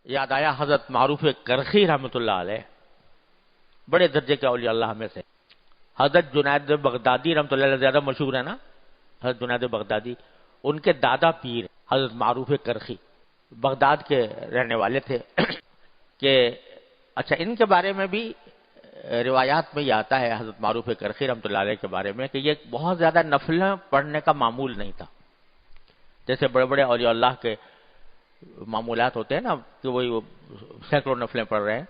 یاد آیا حضرت معروف کرخی رحمۃ اللہ علیہ، بڑے درجے کے اولیاء اللہ میں سے، حضرت جنید بغدادی رحمۃ اللہ علیہ زیادہ مشہور ہے نا، حضرت جنید بغدادی، ان کے دادا پیر حضرت معروف کرخی بغداد کے رہنے والے تھے کہ اچھا ان کے بارے میں بھی روایات میں یہ آتا ہے حضرت معروف کرخی رحمۃ اللہ علیہ کے بارے میں کہ یہ بہت زیادہ نفلیں پڑھنے کا معمول نہیں تھا، جیسے بڑے بڑے اولیاء اللہ کے معمولات ہوتے ہیں نا کہ وہی سینکڑوں نفلیں پڑھ رہے ہیں،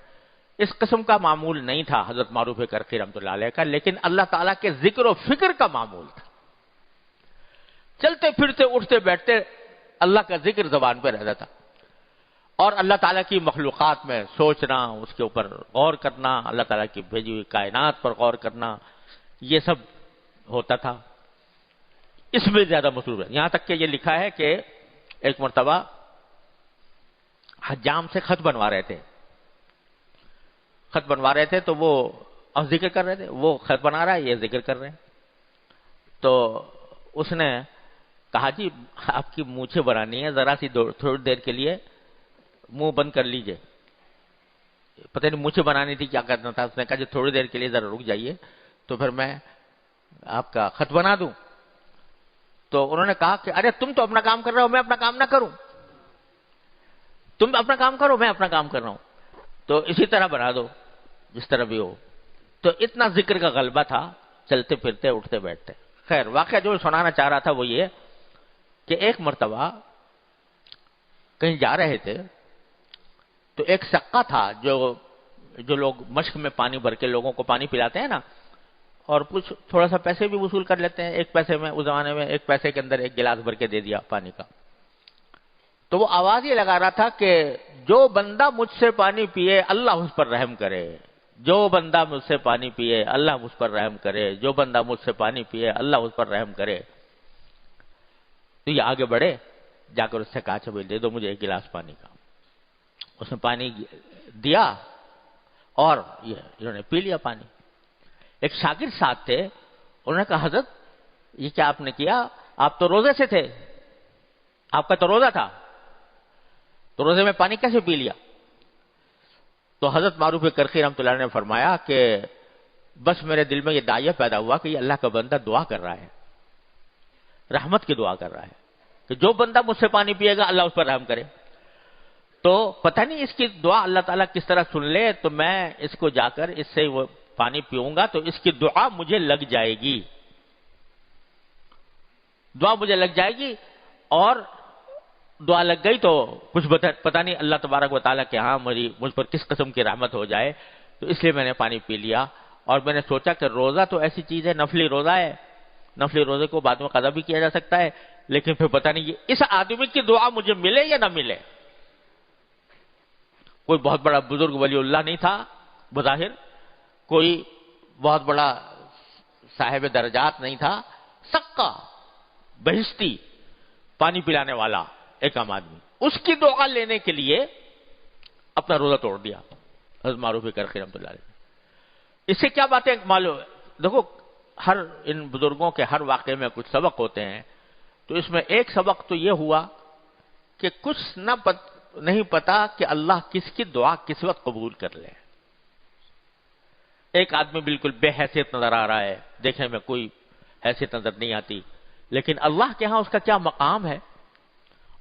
اس قسم کا معمول نہیں تھا حضرت معروف کرخی رحمۃ اللہ علیہ کا، لیکن اللہ تعالیٰ کے ذکر و فکر کا معمول تھا، چلتے پھرتے اٹھتے بیٹھتے اللہ کا ذکر زبان پہ رہتا تھا، اور اللہ تعالیٰ کی مخلوقات میں سوچنا، اس کے اوپر غور کرنا، اللہ تعالیٰ کی بھیجی ہوئی کائنات پر غور کرنا، یہ سب ہوتا تھا، اس میں زیادہ مصروف ہے۔ یہاں تک کہ یہ لکھا ہے کہ ایک مرتبہ حجام سے خط بنوا رہے تھے تو وہ ذکر کر رہے تھے، وہ خط بنا رہا ہے، یہ ذکر کر رہے ہیں، تو اس نے کہا جی آپ کی مونچھیں بنانی ہے، ذرا سی تھوڑی دیر کے لیے منہ بند کر لیجئے، پتہ نہیں مونچھیں بنانی تھی کیا کرنا تھا، اس نے کہا جی تھوڑی دیر کے لیے ذرا رک جائیے تو پھر میں آپ کا خط بنا دوں۔ تو انہوں نے کہا کہ ارے تم تو اپنا کام کر رہے ہو، میں اپنا کام نہ کروں، تم اپنا کام کرو میں اپنا کام کر رہا ہوں، تو اسی طرح بنا دو جس طرح بھی ہو۔ تو اتنا ذکر کا غلبہ تھا، چلتے پھرتے اٹھتے بیٹھتے۔ خیر واقعہ جو سنانا چاہ رہا تھا وہ یہ کہ ایک مرتبہ کہیں جا رہے تھے تو ایک سقا تھا جو لوگ مشک میں پانی بھر کے لوگوں کو پانی پلاتے ہیں نا، اور کچھ تھوڑا سا پیسے بھی وصول کر لیتے ہیں، ایک پیسے میں اس زمانے میں ایک پیسے کے اندر ایک گلاس بھر کے دے دیا پانی کا۔ تو وہ آواز یہ لگا رہا تھا کہ جو بندہ مجھ سے پانی پیے اللہ اس پر رحم کرے، جو بندہ مجھ سے پانی پیے اللہ مجھ پر رحم کرے، جو بندہ مجھ سے پانی پیے اللہ اس پر رحم کرے۔ تو یہ آگے بڑھے، جا کر اس سے کہا چلو دے دو مجھے ایک گلاس پانی کا۔ اس نے پانی دیا اور انہوں نے پی لیا پانی۔ ایک شاگرد ساتھ تھے، انہوں نے کہا حضرت یہ کیا آپ نے کیا، آپ تو روزے سے تھے، آپ کا تو روزہ تھا، تو روزے میں پانی کیسے پی لیا؟ تو حضرت معروف کرخی رحمۃ اللہ نے فرمایا کہ بس میرے دل میں یہ داعیہ پیدا ہوا کہ یہ اللہ کا بندہ دعا کر رہا ہے، رحمت کی دعا کر رہا ہے کہ جو بندہ مجھ سے پانی پیے گا اللہ اس پر رحم کرے۔ تو پتہ نہیں اس کی دعا اللہ تعالیٰ کس طرح سن لے، تو میں اس کو جا کر اس سے وہ پانی پیوں گا تو اس کی دعا مجھے لگ جائے گی، دعا مجھے لگ جائے گی، اور دعا لگ گئی تو کچھ پتہ نہیں اللہ تبارک و تعالیٰ کہ ہاں مجھ پر کس قسم کی رحمت ہو جائے۔ تو اس لیے میں نے پانی پی لیا، اور میں نے سوچا کہ روزہ تو ایسی چیز ہے، نفلی روزہ ہے، نفلی روزے کو بعد میں قضا بھی کیا جا سکتا ہے، لیکن پھر پتہ نہیں اس آدمی کی دعا مجھے ملے یا نہ ملے۔ کوئی بہت بڑا بزرگ ولی اللہ نہیں تھا بظاہر، کوئی بہت بڑا صاحب درجات نہیں تھا، سقا بہشتی پانی پلانے والا ایک عام آدمی، اس کی دعا لینے کے لیے اپنا روزہ توڑ دیا حضرت معروف کرخی رحمۃ اللہ علیہ۔ اس سے کیا باتیں معلوم؟ دیکھو ہر ان بزرگوں کے ہر واقعے میں کچھ سبق ہوتے ہیں، تو اس میں ایک سبق تو یہ ہوا کہ کچھ نہیں پتا کہ اللہ کس کی دعا کس وقت قبول کر لے۔ ایک آدمی بالکل بے حیثیت نظر آ رہا ہے، دیکھنے میں کوئی حیثیت نظر نہیں آتی، لیکن اللہ کے ہاں اس کا کیا مقام ہے،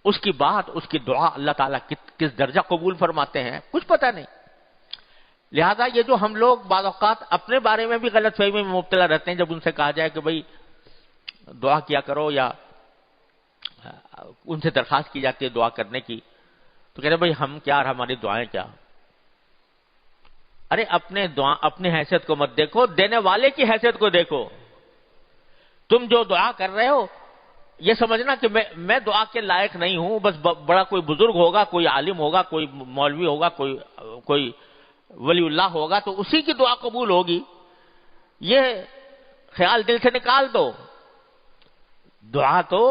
اس کی بات، اس کی دعا اللہ تعالیٰ کس درجہ قبول فرماتے ہیں، کچھ پتہ نہیں۔ لہذا یہ جو ہم لوگ بعض اوقات اپنے بارے میں بھی غلط فہمی میں مبتلا رہتے ہیں، جب ان سے کہا جائے کہ بھئی دعا کیا کرو، یا ان سے درخواست کی جاتی ہے دعا کرنے کی، تو کہتے ہیں بھئی ہم کیا اور ہماری دعائیں کیا۔ ارے اپنی حیثیت کو مت دیکھو، دینے والے کی حیثیت کو دیکھو۔ تم جو دعا کر رہے ہو یہ سمجھنا کہ میں دعا کے لائق نہیں ہوں، بس بڑا کوئی بزرگ ہوگا، کوئی عالم ہوگا، کوئی مولوی ہوگا، کوئی ولی اللہ ہوگا تو اسی کی دعا قبول ہوگی، یہ خیال دل سے نکال دو۔ دعا تو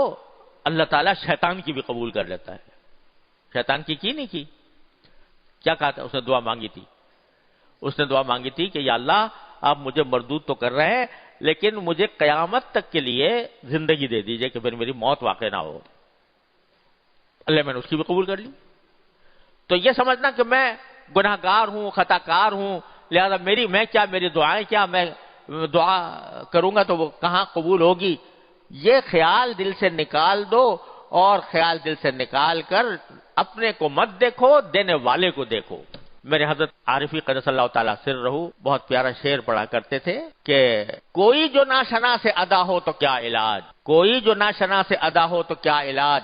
اللہ تعالیٰ شیطان کی بھی قبول کر لیتا ہے۔ شیطان کی نہیں کی؟ کیا کہا تھا؟ اس نے دعا مانگی تھی، اس نے دعا مانگی تھی کہ یا اللہ آپ مجھے مردود تو کر رہے ہیں، لیکن مجھے قیامت تک کے لیے زندگی دے دیجئے کہ پھر میری موت واقع نہ ہو۔ اللہ میں نے اس کی بھی قبول کر لی۔ تو یہ سمجھنا کہ میں گناہ گار ہوں، خطا کار ہوں، لہذا میری دعائیں کیا، میں دعا کروں گا تو وہ کہاں قبول ہوگی، یہ خیال دل سے نکال دو، اور خیال دل سے نکال کر اپنے کو مت دیکھو، دینے والے کو دیکھو۔ میرے حضرت عارفی قدس اللہ تعالیٰ سر رہو بہت پیارا شعر پڑھا کرتے تھے کہ کوئی جو ناشنا سے ادا ہو تو کیا علاج، کوئی جو ناشنا سے ادا ہو تو کیا علاج،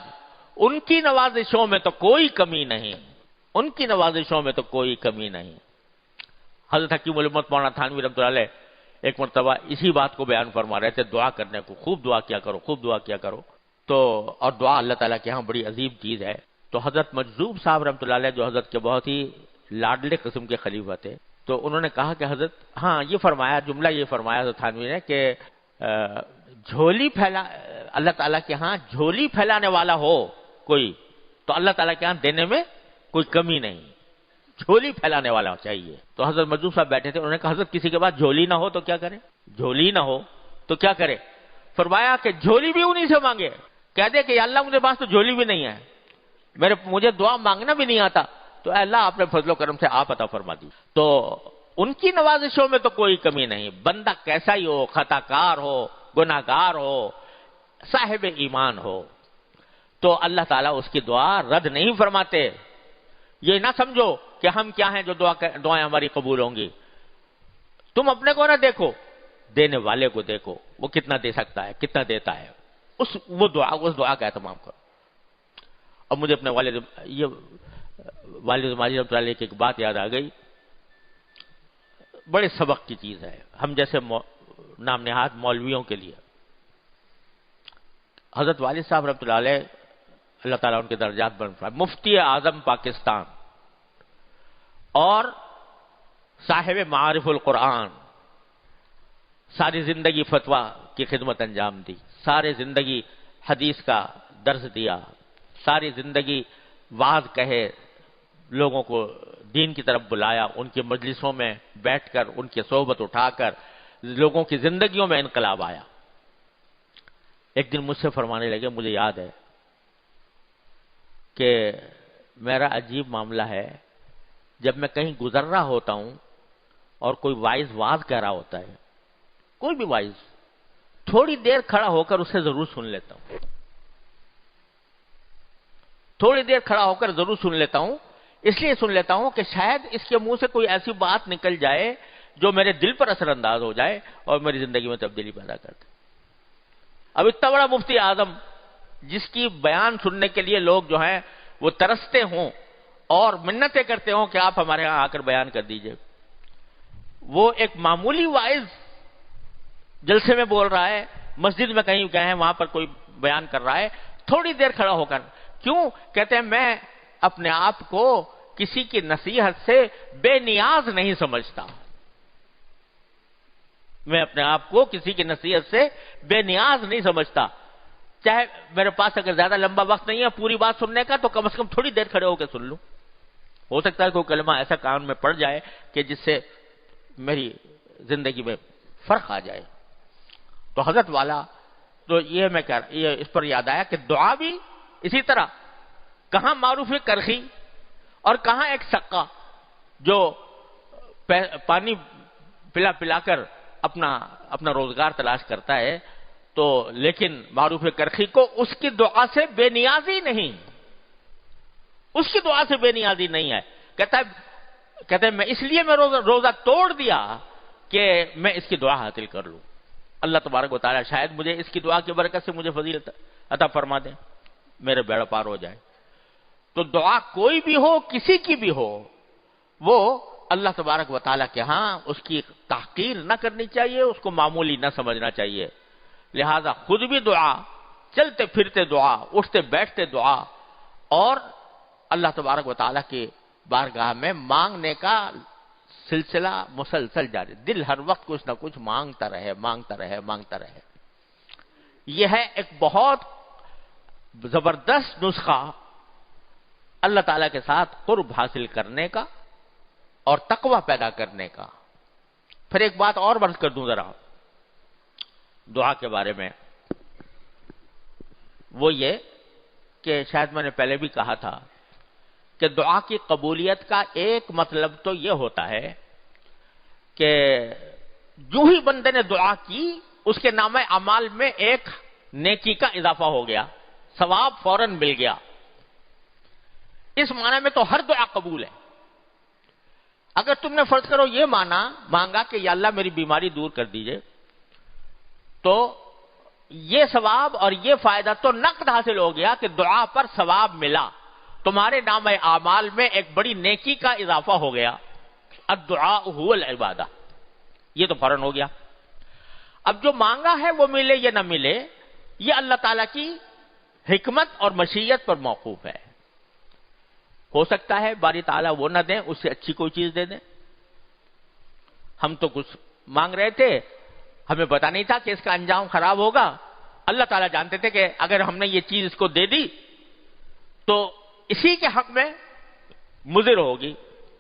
ان کی نوازشوں میں تو کوئی کمی نہیں، ان کی نوازشوں میں تو کوئی کمی نہیں۔ حضرت حکیم الامت مولانا تھانوی رحمۃ اللہ علیہ ایک مرتبہ اسی بات کو بیان فرما رہے تھے، دعا کرنے کو، خوب دعا کیا کرو، خوب دعا کیا کرو۔ تو اور دعا اللہ تعالیٰ کے ہاں بڑی عظیم چیز ہے۔ تو حضرت مجذوب صاحب رحمۃ اللہ علیہ جو حضرت کے بہت ہی لاڈلے قسم کے خلیفہ تھے، تو انہوں نے کہا کہ حضرت ہاں یہ فرمایا، جملہ یہ فرمایا حضرت تھانوی نے کہ اللہ تعالیٰ کے ہاں جھولی پھیلانے والا ہو کوئی تو اللہ تعالیٰ کے ہاں دینے میں کوئی کمی نہیں، جھولی پھیلانے والا چاہیے۔ تو حضرت مجذوب صاحب بیٹھے تھے، انہوں نے کہا حضرت کسی کے پاس جھولی نہ ہو تو کیا کرے، جھولی نہ ہو تو کیا کرے؟ فرمایا کہ جھولی بھی انہی سے مانگے، کہہ دے کہ یا اللہ مجھے پاس تو جھولی بھی نہیں ہے، مجھے دعا مانگنا بھی نہیں آتا، تو اے اللہ اپنے فضل و کرم سے آپ عطا فرما دی۔ تو ان کی نوازشوں میں تو کوئی کمی نہیں، بندہ کیسا ہی ہو، خطا کار ہو، گناہ گار ہو، صاحب ایمان ہو، تو اللہ تعالیٰ اس کی دعا رد نہیں فرماتے۔ یہ نہ سمجھو کہ ہم کیا ہیں جو دعائیں ہماری قبول ہوں گی، تم اپنے کو نہ دیکھو، دینے والے کو دیکھو، وہ کتنا دے سکتا ہے، کتنا دیتا ہے، اس دعا کا اہتمام کرو۔ اب مجھے اپنے والد ماجد رحمۃ اللہ علیہ کی ایک بات یاد آ گئی، بڑے سبق کی چیز ہے ہم جیسے نام نہاد مولویوں کے لیے۔ حضرت والد صاحب رحمۃ اللہ علیہ، اللہ تعالیٰ ان کے درجات بلند فرمائے، مفتی اعظم پاکستان اور صاحب معارف القرآن، ساری زندگی فتویٰ کی خدمت انجام دی، ساری زندگی حدیث کا درس دیا، ساری زندگی وعظ کہے، لوگوں کو دین کی طرف بلایا، ان کی مجلسوں میں بیٹھ کر ان کی صحبت اٹھا کر لوگوں کی زندگیوں میں انقلاب آیا۔ ایک دن مجھ سے فرمانے لگے، مجھے یاد ہے کہ میرا عجیب معاملہ ہے، جب میں کہیں گزر رہا ہوتا ہوں اور کوئی وائز واز کہہ رہا ہوتا ہے، کوئی بھی وائز، تھوڑی دیر کھڑا ہو کر اسے ضرور سن لیتا ہوں، تھوڑی دیر کھڑا ہو کر ضرور سن لیتا ہوں، اس لیے سن لیتا ہوں کہ شاید اس کے منہ سے کوئی ایسی بات نکل جائے جو میرے دل پر اثر انداز ہو جائے اور میری زندگی میں تبدیلی پیدا کر دے۔ اب اتنا بڑا مفتی اعظم جس کی بیان سننے کے لیے لوگ جو ہیں وہ ترستے ہوں اور منتیں کرتے ہوں کہ آپ ہمارے ہاں آ کر بیان کر دیجئے، وہ ایک معمولی وائز جلسے میں بول رہا ہے، مسجد میں کہیں گئے ہیں وہاں پر کوئی بیان کر رہا ہے، تھوڑی دیر کھڑا ہو کر، کیوں؟ کہتے ہیں میں اپنے آپ کو کسی کی نصیحت سے بے نیاز نہیں سمجھتا، میں اپنے آپ کو کسی کی نصیحت سے بے نیاز نہیں سمجھتا، چاہے میرے پاس اگر زیادہ لمبا وقت نہیں ہے پوری بات سننے کا تو کم از کم تھوڑی دیر کھڑے ہو کے سن لوں، ہو سکتا ہے کوئی کلمہ ایسا کان میں پڑ جائے کہ جس سے میری زندگی میں فرق آ جائے۔ تو حضرت والا تو یہ اس پر یاد آیا کہ دعا بھی اسی طرح، کہاں معروف کرخی اور کہاں ایک سقا جو پانی پلا پلا کر اپنا روزگار تلاش کرتا ہے، تو لیکن معروف کرخی کو اس کی دعا سے بے نیازی نہیں، اس کی دعا سے بے نیازی نہیں ہے، کہتا ہے میں اس لیے میں روزہ توڑ دیا کہ میں اس کی دعا حاصل کر لوں، اللہ تبارک و تعالی شاید مجھے اس کی دعا کی برکت سے مجھے فضیلت عطا فرما دے، میرے بیڑا پار ہو جائے۔ تو دعا کوئی بھی ہو، کسی کی بھی ہو، وہ اللہ تبارک و تعالیٰ کے ہاں اس کی تحقیر نہ کرنی چاہیے، اس کو معمولی نہ سمجھنا چاہیے، لہذا خود بھی دعا، چلتے پھرتے دعا، اٹھتے بیٹھتے دعا، اور اللہ تبارک و تعالیٰ کی بارگاہ میں مانگنے کا سلسلہ مسلسل جاری، دل ہر وقت کچھ نہ کچھ مانگتا رہے، مانگتا رہے، مانگتا رہے۔ یہ ہے ایک بہت زبردست نسخہ اللہ تعالیٰ کے ساتھ قرب حاصل کرنے کا اور تقوی پیدا کرنے کا۔ پھر ایک بات اور عرض کر دوں ذرا دعا کے بارے میں، وہ یہ کہ شاید میں نے پہلے بھی کہا تھا کہ دعا کی قبولیت کا ایک مطلب تو یہ ہوتا ہے کہ جو ہی بندے نے دعا کی اس کے نامہ اعمال میں ایک نیکی کا اضافہ ہو گیا، ثواب فوراً مل گیا۔ اس معنی میں تو ہر دعا قبول ہے۔ اگر تم نے فرض کرو یہ مانگا کہ یا اللہ میری بیماری دور کر دیجئے، تو یہ ثواب اور یہ فائدہ تو نقد حاصل ہو گیا کہ دعا پر ثواب ملا، تمہارے نامہ اعمال میں ایک بڑی نیکی کا اضافہ ہو گیا۔ الدعاء هو العبادہ، یہ تو فوراً ہو گیا۔ اب جو مانگا ہے وہ ملے یا نہ ملے، یہ اللہ تعالیٰ کی حکمت اور مشیت پر موقوف ہے۔ ہو سکتا ہے باری تعالیٰ وہ نہ دیں، اس سے اچھی کوئی چیز دے دیں۔ ہم تو کچھ مانگ رہے تھے، ہمیں پتا نہیں تھا کہ اس کا انجام خراب ہوگا۔ اللہ تعالیٰ جانتے تھے کہ اگر ہم نے یہ چیز اس کو دے دی تو اسی کے حق میں مضر ہوگی،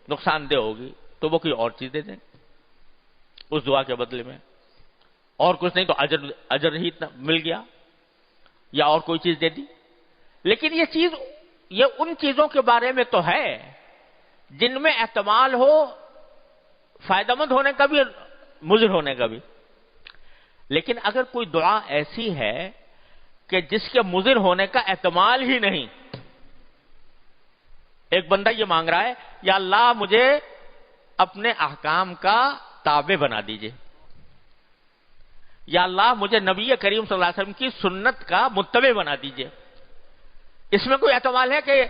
نقصان دہ ہوگی، تو وہ کوئی اور چیز دے دیں اس دعا کے بدلے میں، اور کچھ نہیں تو اجر ہی مل گیا، یا اور کوئی چیز دے دی۔ لیکن یہ چیز، یہ ان چیزوں کے بارے میں تو ہے جن میں احتمال ہو فائدہ مند ہونے کا بھی، مضر ہونے کا بھی۔ لیکن اگر کوئی دعا ایسی ہے کہ جس کے مضر ہونے کا احتمال ہی نہیں، ایک بندہ یہ مانگ رہا ہے یا اللہ مجھے اپنے احکام کا تابع بنا دیجئے، یا اللہ مجھے نبی کریم صلی اللہ علیہ وسلم کی سنت کا متبع بنا دیجئے، اس میں کوئی احتمال ہے کہ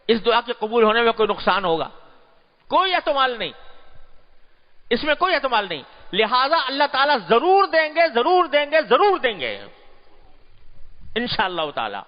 اس دعا کے قبول ہونے میں کوئی نقصان ہوگا؟ کوئی احتمال نہیں، اس میں کوئی احتمال نہیں۔ لہذا اللہ تعالیٰ ضرور دیں گے، ضرور دیں گے، ضرور دیں گے انشاءاللہ تعالی۔